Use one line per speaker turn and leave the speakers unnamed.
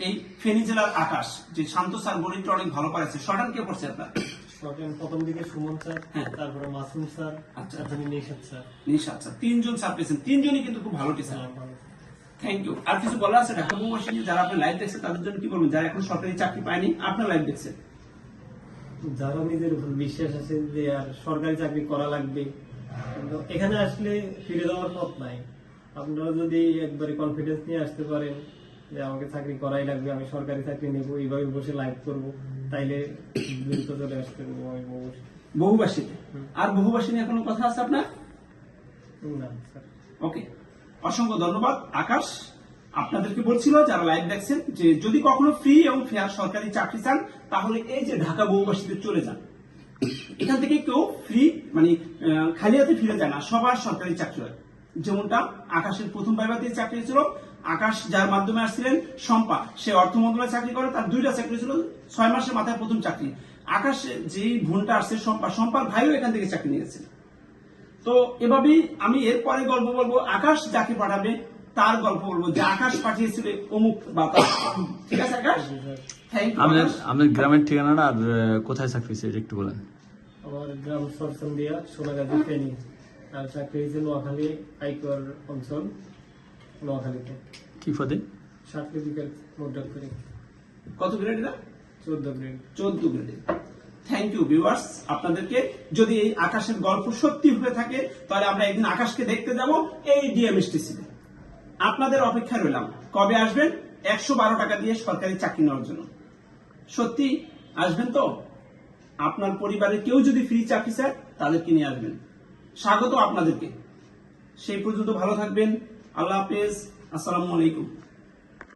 এই ফেনী জেলার আকাশ যে শান্ত স্যার গণিতটা অনেক ভালো পারেছে, শর্টান কে পড়ছে আপনার?
প্রথম দিকে সুমন স্যার,
হ্যাঁ।
তারপরে মাসুম স্যার,
আচ্ছা।
তারপরে নিশাদ স্যার।
নিশাদ স্যার, তিনজন স্যার পেয়েছেন, তিনজনই কিন্তু খুব ভালো টিচার। Thank you. আর কিছু বলার আছে ঢাকা বহুবাসী যারা আপনি লাইভ দেখছেন তাদের জন্য কি বলবেন, যারা এখন সরকারি চাকরি পায়নি আপনার লাইভ দেখছেন?
যারা নিজের উপর বিশ্বাস আছে যে আর সরকারি চাকরি করা লাগবে, কিন্তু এখানে আসলে ফিরে যাওয়ার পথ নাই। আপনারা যদি একবারে কনফিডেন্স নিয়ে আসতে পারেন যে আমাকে চাকরি করাই লাগবে, আমি সরকারি চাকরি নেবো, এইভাবে বসে লাইভ করবো, তাইলে দ্রুত চলে আসতে পারবো। আমি
বহুবাসী আর বহুবাসী নিয়ে কোনো কথা আছে আপনার?
না স্যার।
ওকে, অসংখ্য ধন্যবাদ আকাশ। আপনাদেরকে বলছিল যারা লাইভ দেখছেন যে যদি কখনো ফ্রি এবং ফেয়ার সরকারি চাকরি চান তাহলে এই যে ঢাকা বহুবাসীতে চলে যান। এখান থেকে কেউ ফ্রি মানে খালি হাতে ফিরে যায় না, সবার সরকারি চাকরি হয়। যেমনটা আকাশের প্রথম ভাইভাতে চাকরি ছিল, আকাশ যার মাধ্যমে আসছিলেন শম্পা, সে অর্থ মন্ত্রণালয়ে চাকরি করে, তার 2টা চাকরি ছিল, 6 মাসের মাথায় প্রথম চাকরি। আকাশ যেই বোনটা আসছে শম্পার ভাইও এখান থেকে চাকরি নিয়েছে। তো এভাবেই আমি এরপরে গল্প বলবো, আকাশ যাকে পাঠাবে তার গল্প বলবো যে আকাশ পাঠিয়েছিল অমুক বা ঠিক আছে আকাশ? Thank you.
আপনার গ্রামের ঠিকানাটা আর কোথায় চাকরি হয়েছে এটা একটু বলেন।
আমার গ্রাম সরসন্দিয়া, সোনাগাজী, ফেনী। আর চাকরি হয়েছে নোয়াখালী আইকর অঞ্চল, নোয়াখালীতে।
কি পদে?
সার্টিফিকেট মুদ্রা করি।
কত গ্রেড এটা?
14 গ্রেড।
14 গ্রেডে। থ্যাংক ইউ ভিউয়ার্স, আপনাদেরকে যদি এই আকাশের গল্প সত্যি হয়ে থাকে তাহলে আমরা একদিন আকাশকে দেখতে যাব এই ডিএমএসটিসিতে। আপনাদের অপেক্ষায় রইলাম, কবে আসবেন 112 টাকা দিয়ে সরকারি চাকরি নেওয়ার জন্য। সত্যি আসবেন তো? আপনার পরিবারের কেউ যদি ফ্রি চাকরি চায় তাদেরকে নিয়ে আসবেন। স্বাগত আপনাদেরকে। সেই পর্যন্ত ভালো থাকবেন। আল্লাহ হাফেজ, আসসালামু আলাইকুম।